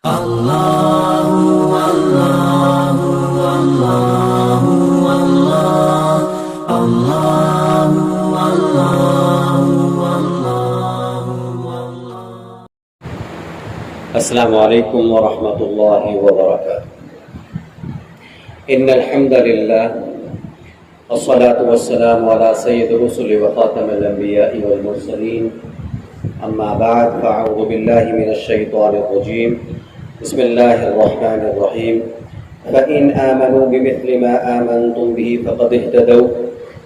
السلام علیکم ورحمۃ اللہ وبرکاتہ۔ ان الحمد للہ والصلاة والسلام علی سید الرسل وخاتم الانبیاء والمرسلین، اما بعد فاعوذ باللہ من الشیطان الرجیم، بسم اللہ الرحمن الرحیم۔ فإن آمنوا بمثل ما آمنتم به فقد اهتدوا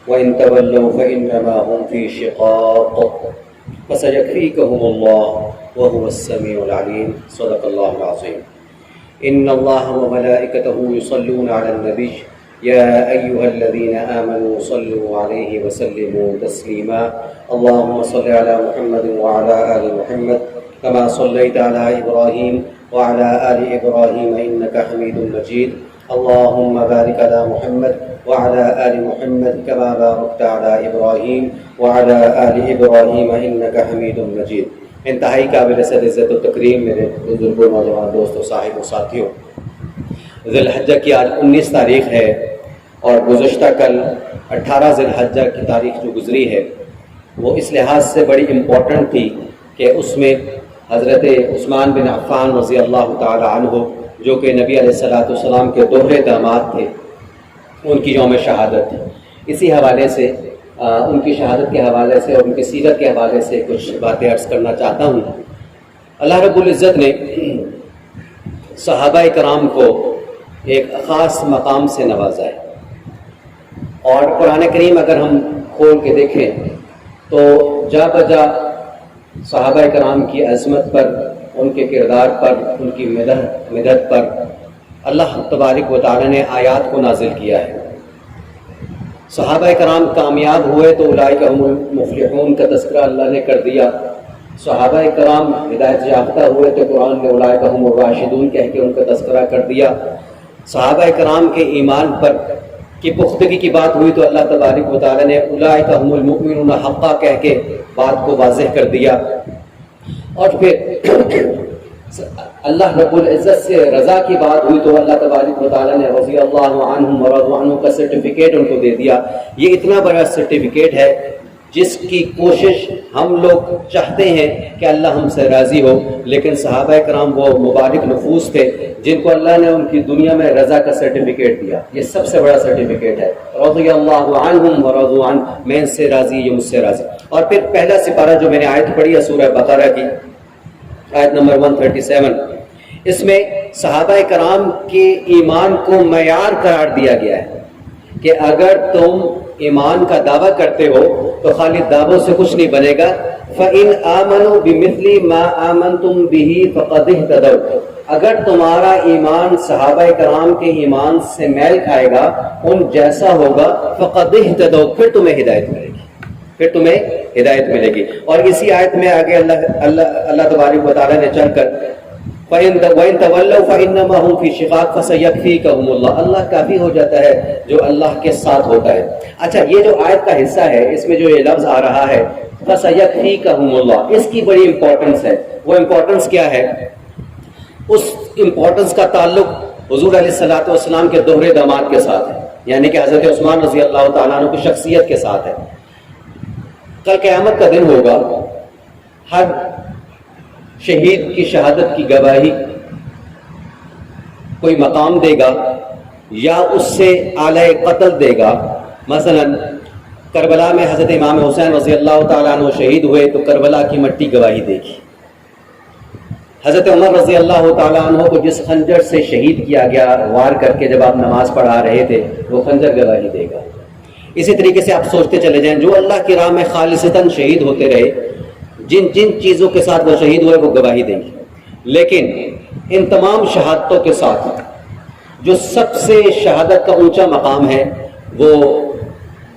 وإن تولوا فإنما هم في شقاق فسيكفيكهم الله وهو السميع العليم، صدق الله العظيم۔ إن الله وملائكته يصلون على النبي يا أيها الذين آمنوا صلوا عليه وسلموا تسليما، اللهم صل على محمد وعلى آل محمد كما صليت على إبراهيم وعلى آل إبراهيم إنك حميد مجيد، اللهم بارك على محمد وعلى آل محمد كما باركت على إبراهيم وعلى آل إبراهيم إنك حميد مجيد۔ انتہائی قابل صد عزت و تکریم میرے بزرگوں، نوجوان دوستوں، صاحب و ساتھیوں، ذی الحجہ کی آج 19 تاریخ ہے اور گزشتہ کل 18 ذی الحجہ کی تاریخ جو گزری ہے وہ اس لحاظ سے بڑی امپورٹنٹ تھی کہ اس میں حضرت عثمان بن عفان رضی اللہ تعالی عنہ، جو کہ نبی علیہ الصلوۃ والسلام کے دوہرے داماد تھے، ان کی یوم شہادت تھی۔ اسی حوالے سے ان کی شہادت کے حوالے سے اور ان کی سیرت کے حوالے سے کچھ باتیں عرض کرنا چاہتا ہوں۔ اللہ رب العزت نے صحابہ کرام کو ایک خاص مقام سے نوازا ہے، اور قرآن کریم اگر ہم کھول کے دیکھیں تو جا بجا صحابہ کرام کی عظمت پر، ان کے کردار پر، ان کی مدد پر اللہ تبارک و تعالی نے آیات کو نازل کیا ہے۔ صحابہ کرام کامیاب ہوئے تو اولئک هم المفلحون کا تذکرہ اللہ نے کر دیا، صحابہ کرام ہدایت یافتہ ہوئے تو قرآن نے اولئک هم الراشدون کہہ کے ان کا تذکرہ کر دیا۔ صحابہ کرام کے ایمان پر کی پختگی کی بات ہوئی تو اللہ تبارک و تعالی نے اولئک هم المؤمنون حقا کہہ کے بات کو واضح کر دیا۔ اور پھر اللہ رب العزت سے رضا کی بات ہوئی تو اللہ تبارک و تعالی نے رضی اللہ عنہم ورضوا عنہ کا سرٹیفکیٹ ان کو دے دیا۔ یہ اتنا بڑا سرٹیفکیٹ ہے جس کی کوشش ہم لوگ چاہتے ہیں کہ اللہ ہم سے راضی ہو، لیکن صحابہ کرام وہ مبارک نفوس تھے جن کو اللہ نے ان کی دنیا میں رضا کا سرٹیفکیٹ دیا۔ یہ سب سے بڑا سرٹیفکیٹ ہے، رضی اللہ عنہم ورضوا عنہ، میں ان سے راضی، یہ مجھ سے راضی۔ اور پھر پہلا سپارہ جو میں نے آیت پڑھی ہے سورہ بقرہ کی آیت نمبر 137، اس میں صحابہ کرام کے ایمان کو معیار قرار دیا گیا ہے کہ اگر تم ایمان کا دعویٰ کرتے ہو تو خالی دعووں سے کچھ نہیں بنے گا۔ فَإِنْ آمَنُوا بِمِثْلِ مَا آمَنْتُمْ بِهِ فَقَدْ اهْتَدَوْا، اگر تمہارا ایمان صحابہ کرام کے ایمان سے میل کھائے گا، ان جیسا ہوگا، فَقَدْ اهْتَدَوْا، پھر تمہیں ہدایت ملے گی، پھر تمہیں ہدایت ملے گی۔ اور اسی آیت میں آگے اللہ تبارک و تعالی نے چل کر وَإِن تَوَلَّوْا فَإِنَّمَا هُمْ فِي شِقَاقٍ فَسَيَكْفِيكَهُمُ اللَّهُ، اللہ کافی ہو جاتا ہے جو اللہ کے ساتھ ہوتا ہے۔ اچھا، یہ جو آیت کا حصہ ہے اس میں جو یہ لفظ آ رہا ہے فَسَيَكْفِيكَهُمُ اللَّهُ، اس کی بڑی امپورٹنس ہے۔ وہ امپورٹنس کیا ہے؟ اس امپورٹنس کا تعلق حضور علیہ الصلوۃ والسلام کے دوہرے داماد کے ساتھ ہے، یعنی کہ حضرت عثمان رضی اللہ تعالیٰ عنہ کی شخصیت کے ساتھ ہے۔ کل قیامت کا دن ہوگا، ہر شہید کی شہادت کی گواہی کوئی مقام دے گا یا اس سے اعلی قتل دے گا۔ مثلا کربلا میں حضرت امام حسین رضی اللہ تعالیٰ عنہ شہید ہوئے تو کربلا کی مٹی گواہی دے گی۔ حضرت عمر رضی اللہ تعالیٰ عنہ کو جس خنجر سے شہید کیا گیا وار کر کے جب آپ نماز پڑھا رہے تھے، وہ خنجر گواہی دے گا۔ اسی طریقے سے آپ سوچتے چلے جائیں، جو اللہ کی راہ میں خالصتاً شہید ہوتے رہے، جن چیزوں کے ساتھ وہ شہید ہوئے وہ گواہی دیں گے۔ لیکن ان تمام شہادتوں کے ساتھ جو سب سے شہادت کا اونچا مقام ہے وہ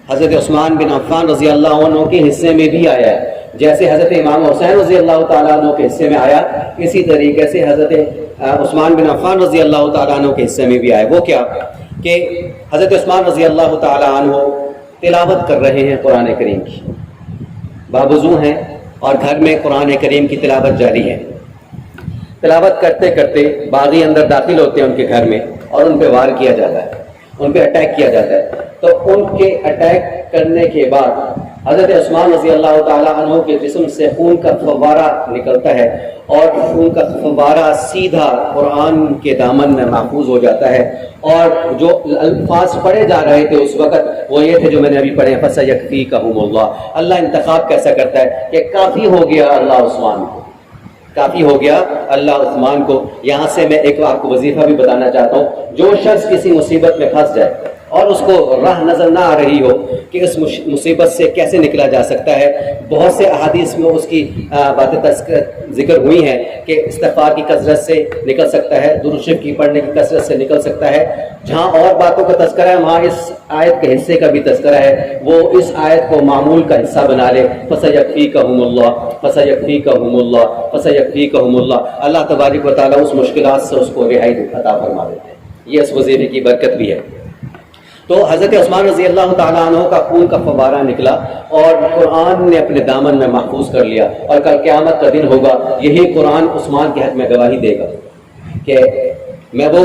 حضرت عثمان بن عفان رضی اللہ عنہ کے حصے میں بھی آیا ہے۔ جیسے حضرت امام حسین رضی اللہ تعالیٰ عنہ کے حصے میں آیا، اسی طریقے سے حضرت عثمان بن عفان رضی اللہ تعالیٰ عنہ کے حصے میں بھی آیا۔ وہ کیا کہ حضرت عثمان رضی اللہ تعالیٰ عنہ تلاوت کر رہے ہیں قرآن کریم کی، بابوضو ہیں اور گھر میں قرآن کریم کی تلاوت جاری ہے۔ تلاوت کرتے کرتے باغی اندر داخل ہوتے ہیں ان کے گھر میں اور ان پہ وار کیا جاتا ہے، ان پہ اٹیک کیا جاتا ہے. تو ان کے اٹیک کرنے کے بعد حضرت عثمان رضی اللہ تعالیٰ عنہ کے جسم سے خون کا فوارہ نکلتا ہے اور خون کا فوارہ سیدھا قرآن کے دامن میں محفوظ ہو جاتا ہے. اور جو الفاظ پڑھے جا رہے تھے اس وقت وہ یہ تھے جو میں نے ابھی پڑھے، فَسَيَكْفِيكَهُمُ اللَّهُ. اللہ انتخاب کیسا کرتا ہے کہ کافی ہو گیا اللہ عثمان کو، کافی ہو گیا اللہ عثمان کو. یہاں سے میں ایک آپ کو وظیفہ بھی بتانا چاہتا ہوں. جو شخص کسی مصیبت میں پھنس جائے اور اس کو راہ نظر نہ آ رہی ہو کہ اس مصیبت سے کیسے نکلا جا سکتا ہے، بہت سے احادیث میں اس کی باتیں ذکر ہوئی ہیں کہ استغفار کی کثرت سے نکل سکتا ہے، درود شریف کی پڑھنے کی کثرت سے نکل سکتا ہے. جہاں اور باتوں کا تذکرہ ہے وہاں اس آیت کے حصے کا بھی تذکرہ ہے. وہ اس آیت کو معمول کا حصہ بنا لے. فَسَيَكْفِيكَهُمُ اللَّهُ فَسَيَكْفِيكَهُمُ اللَّهُ فَسَيَكْفِيكَهُمُ اللَّهُ. اللہ تبارک و تعالیٰ اس مشکلات سے اس کو رہائی عطا فرما دیتے ہیں. یہ اس وظیفے کی برکت بھی ہے. تو حضرت عثمان رضی اللہ تعالیٰ عنہ کا خون کا فوارہ نکلا اور قرآن نے اپنے دامن میں محفوظ کر لیا. اور کل قیامت کا دن ہوگا، یہی قرآن عثمان کے حق میں گواہی دے گا کہ میں وہ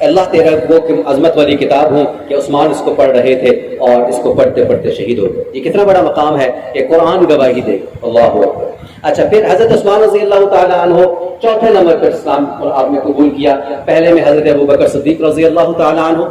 اللہ تیرا وہ عظمت والی کتاب ہوں کہ عثمان اس کو پڑھ رہے تھے اور اس کو پڑھتے پڑھتے شہید ہو گئے. یہ کتنا بڑا مقام ہے کہ قرآن گواہی دے گا. اللہ اکبر. اچھا، پھر حضرت عثمان رضی اللہ تعالیٰ عنہ چوتھے نمبر پر اسلام آپ نے قبول کیا. پہلے میں حضرت ابوبکر صدیق رضی اللہ تعالیٰ عنہ،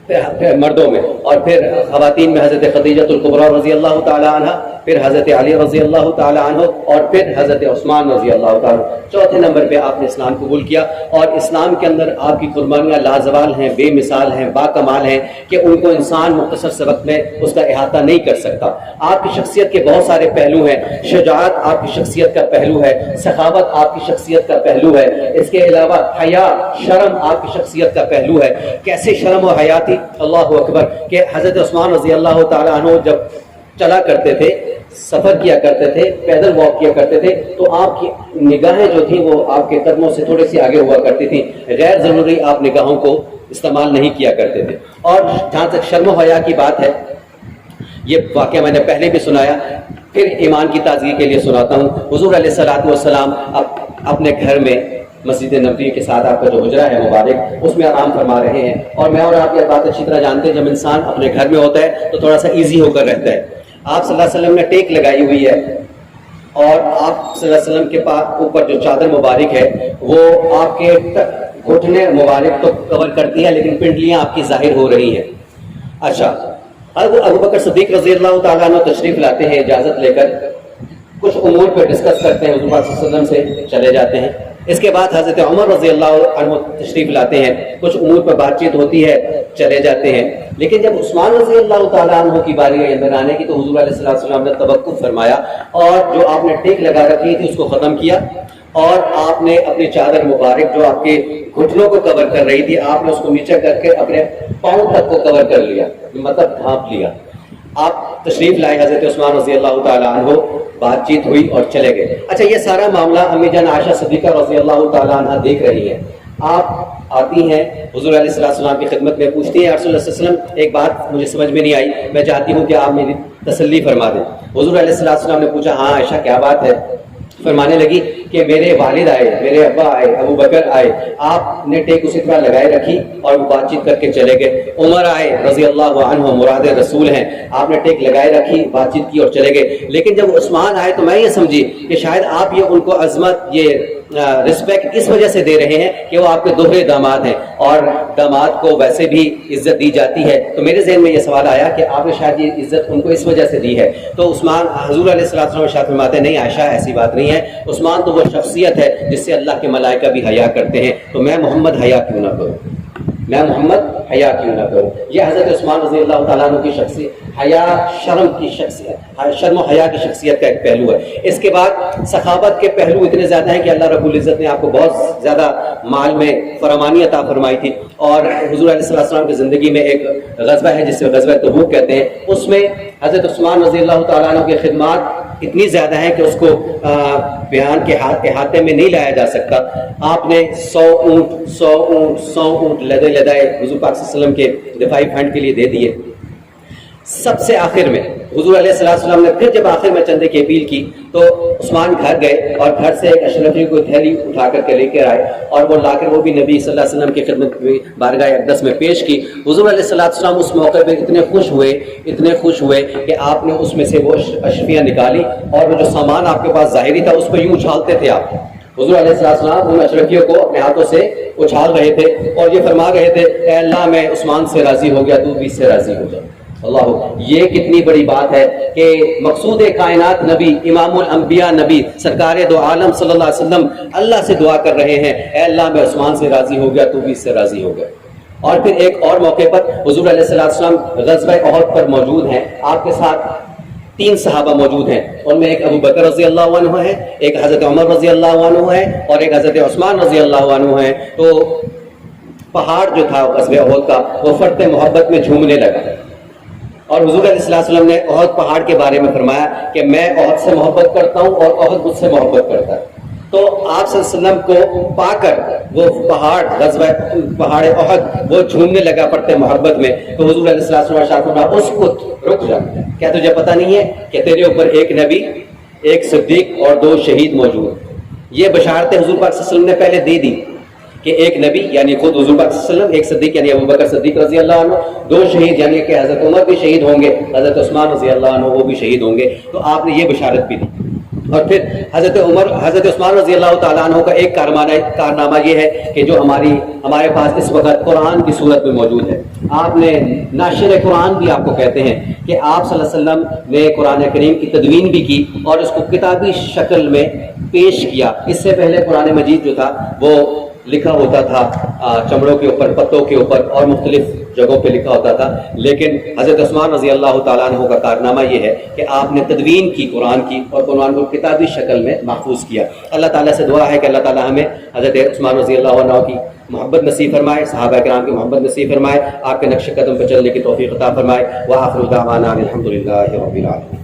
پھر مردوں میں، اور پھر خواتین میں حضرت خدیجہ الکبریٰ رضی اللہ تعالیٰ عنہ، پھر حضرت علی رضی اللہ تعالیٰ عنہ، اور پھر حضرت عثمان رضی اللہ تعالیٰ عنہ. چوتھے نمبر پہ آپ نے اسلام قبول کیا. اور اسلام کے اندر آپ کی قربانیاں لازوال ہیں، بے مثال ہیں، با کمال ہیں کہ ان کو انسان مختصر سے وقت میں اس کا احاطہ نہیں کر سکتا. آپ کی شخصیت کے بہت سارے پہلو ہیں. شجاعت آپ کی شخصیت کا پہلو ہے، سخاوت آپ کی شخصیت کا پہلو ہے. اس کے علاوہ حیا، شرم آپ کی شخصیت کا پہلو ہے. کیسے شرم و حیا تھی، اللہ اکبر، کہ حضرت عثمان رضی اللہ تعالیٰ عنہ جب چلا کرتے تھے، سفر کیا کرتے تھے، پیدل واک کیا کرتے تھے، تو آپ کی نگاہیں جو تھیں وہ آپ کے قدموں سے تھوڑے سی آگے ہوا کرتی تھیں. غیر ضروری آپ نگاہوں کو استعمال نہیں کیا کرتے تھے. اور جہاں تک شرم و حیا کی بات ہے، یہ واقعہ میں نے پہلے بھی سنایا، پھر ایمان کی تازگی کے لیے سناتا ہوں. حضور علیہ الصلوۃ والسلام اپنے گھر میں مسجد نبوی کے ساتھ آپ کا جو حجرہ ہے مبارک، اس میں آرام فرما رہے ہیں. اور میں اور آپ یہ بات اچھی طرح جانتے ہیں، جب انسان اپنے گھر میں ہوتا ہے تو تھوڑا سا ایزی ہو کر رہتا ہے. آپ صلی اللہ علیہ وسلم نے ٹیک لگائی ہوئی ہے اور آپ صلی اللہ علیہ وسلم کے پاس اوپر جو چادر مبارک ہے وہ آپ کے گھٹنے مبارک تو کور کرتی ہے، لیکن پنڈلیاں آپ کی ظاہر ہو رہی ہیں. اچھا، ابوبکر صدیق رضی اللہ تعالیٰ عنہ تشریف لاتے ہیں اجازت لے کر، کچھ امور پہ ڈسکس کرتے ہیں، حضور صلی اللہ علیہ وسلم سے چلے جاتے ہیں. اس کے بعد حضرت عمر رضی اللہ عنہ تشریف لاتے ہیں، کچھ امور پر بات چیت ہوتی ہے، چلے جاتے ہیں. لیکن جب عثمان رضی اللہ تعالیٰ عنہ کی باری اندر آنے کی تو حضور علیہ السلام نے توقف فرمایا اور جو آپ نے ٹیک لگا رکھی تھی اس کو ختم کیا، اور آپ نے اپنی چادر مبارک جو آپ کے گھٹنوں کو کور کر رہی تھی، آپ نے اس کو نیچے کر کے اپنے پاؤں تک کو کور کر لیا، مطلب ڈھانپ لیا. آپ تشریف لائے حضرت عثمان رضی اللہ تعالیٰ عنہ، بات چیت ہوئی اور چلے گئے. اچھا، یہ سارا معاملہ امی جان عائشہ صدیقہ رضی اللہ تعالیٰ عنہ دیکھ رہی ہیں. آپ آتی ہیں حضور علیہ السلام کی خدمت میں، پوچھتی ہیں یا رسول اللہ صلی اللہ علیہ وسلم ایک بات مجھے سمجھ میں نہیں آئی، میں چاہتی ہوں کہ آپ میری تسلی فرما دیں. حضور علیہ السلام نے پوچھا ہاں عائشہ کیا بات ہے؟ فرمانے لگی کہ میرے والد آئے، میرے ابا آئے، ابو بکر آئے، آپ نے ٹیک اسی طرح لگائے رکھی اور وہ بات چیت کر کے چلے گئے. عمر آئے رضی اللہ عنہ، مراد رسول ہیں، آپ نے ٹیک لگائے رکھی، بات چیت کی اور چلے گئے. لیکن جب عثمان آئے تو میں یہ سمجھی کہ شاید آپ یہ ان کو عظمت، یہ رسپیکٹ اس وجہ سے دے رہے ہیں کہ وہ آپ کے دوہرے داماد ہیں اور داماد کو ویسے بھی عزت دی جاتی ہے. تو میرے ذہن میں یہ سوال آیا کہ آپ نے شاید یہ عزت ان کو اس وجہ سے دی ہے. تو عثمان، حضور علیہ السلام شاید فرماتے ہیں نہیں عائشہ ایسی بات نہیں ہے، عثمان تو وہ شخصیت ہے جس سے اللہ کے ملائکہ بھی حیا کرتے ہیں، تو میں محمد حیا کیوں نہ کروں، میں محمد حیا کیوں نہ کروں. یہ حضرت عثمان رضی اللہ تعالیٰ عنہ کی شخصیت، حیا شرم کی شخصیت، شرم و حیا کی شخصیت کا ایک پہلو ہے. اس کے بعد سخاوت کے پہلو اتنے زیادہ ہیں کہ اللہ رب العزت نے آپ کو بہت زیادہ مال میں فراوانی عطا فرمائی تھی. اور حضور علیہ السلام کی زندگی میں ایک غزوہ ہے جسے غزوہ تبوک کہتے ہیں، اس میں حضرت عثمان رضی اللہ تعالیٰ عنہ کی خدمات اتنی زیادہ ہیں کہ اس کو بیان کے احاطے میں نہیں لایا جا سکتا. آپ نے 100 اونٹ لدائے حضور پاک صلی اللہ علیہ وسلم کے دفاعی فنڈ کے لیے دے دیے. سب سے آخر میں حضور علیہ السلام نے پھر جب آخر میں چندے کی اپیل کی تو عثمان گھر گئے اور گھر سے ایک اشرفی کو تھیلی اٹھا کر کے لے کر آئے اور وہ لا کر وہ بھی نبی صلی اللہ علیہ وسلم کی خدمت میں بارگاہ اقدس میں پیش کی. حضور علیہ السلام اس موقع پہ اتنے خوش ہوئے کہ آپ نے اس میں سے وہ اشرفیاں نکالی اور وہ جو سامان آپ کے پاس ظاہری تھا اس پہ یوں اچھالتے تھے آپ. حضور علیہ السلام ان اشرفیوں کو اپنے ہاتھوں سے اچھال رہے تھے اور یہ فرما رہے تھے اے اللہ میں عثمان سے راضی ہو گیا، تو بھی اس سے راضی ہو جا. اللہ، یہ کتنی بڑی بات ہے کہ مقصود کائنات نبی، امام الانبیاء نبی، سرکار دو عالم صلی اللہ علیہ وسلم اللہ سے دعا کر رہے ہیں اے اللہ میں عثمان سے راضی ہو گیا، تو بھی اس سے راضی ہو گیا. اور پھر ایک اور موقع پر حضور علیہ السلام غزوہ احد پر موجود ہیں، آپ کے ساتھ 3 صحابہ موجود ہیں. ان میں ایک ابو بکر رضی اللہ عنہ ہے، ایک حضرت عمر رضی اللہ عنہ ہے اور ایک حضرت عثمان رضی اللہ عنہ ہے. تو پہاڑ جو تھا غزوہ احد کا وہ فرط محبت میں جھومنے لگا اور حضور علیہ السلام نے احد پہاڑ کے بارے میں فرمایا کہ میں احد سے محبت کرتا ہوں اور احد مجھ سے محبت کرتا ہے. تو آپ صلی اللہ علیہ وسلم کو پا کر وہ پہاڑ احد وہ جھومنے لگا پڑتے محبت میں. تو حضور علیہ السلام ارشاد فرمایا اسکت، رک جا، کیا تجھے پتہ نہیں ہے کہ تیرے اوپر ایک نبی، ایک صدیق اور 2 شہید موجود. یہ بشارتیں حضور پاک صلی اللہ علیہ وسلم نے پہلے دے دی کہ ایک نبی یعنی خود حضور پاک صلی اللہ علیہ وسلم، ایک صدیق یعنی ابو بکر صدیق رضی اللہ عنہ، 2 شہید یعنی کہ حضرت عمر بھی شہید ہوں گے، حضرت عثمان رضی اللہ عنہ وہ بھی شہید ہوں گے. تو آپ نے یہ بشارت بھی دی. اور پھر حضرت عثمان رضی اللہ تعالیٰ عنہ کا ایک کارنامہ یہ ہے کہ جو ہمارے پاس اس وقت قرآن کی صورت میں موجود ہے. آپ نے ناشر قرآن بھی آپ کو کہتے ہیں کہ آپ صلی اللہ علیہ وسلم نے قرآن کریم کی تدوین بھی کی اور اس کو کتابی شکل میں پیش کیا. اس سے پہلے قرآن مجید جو تھا وہ لکھا ہوتا تھا چمڑوں کے اوپر، پتوں کے اوپر اور مختلف جگہوں پہ لکھا ہوتا تھا. لیکن حضرت عثمان رضی اللہ تعالیٰ عنہ کا کارنامہ یہ ہے کہ آپ نے تدوین کی قرآن کی اور قرآن کو کتابی شکل میں محفوظ کیا. اللہ تعالیٰ سے دعا ہے کہ اللہ تعالیٰ ہمیں حضرت عثمان رضی اللہ عنہ کی محبت نصیب فرمائے، صحابہ کرام کی محبت نصیب فرمائے، آپ کے نقش قدم پہ چلنے کی توفیق عطا فرمائے. وآخر دعوانا الحمد للہ رب العالمین.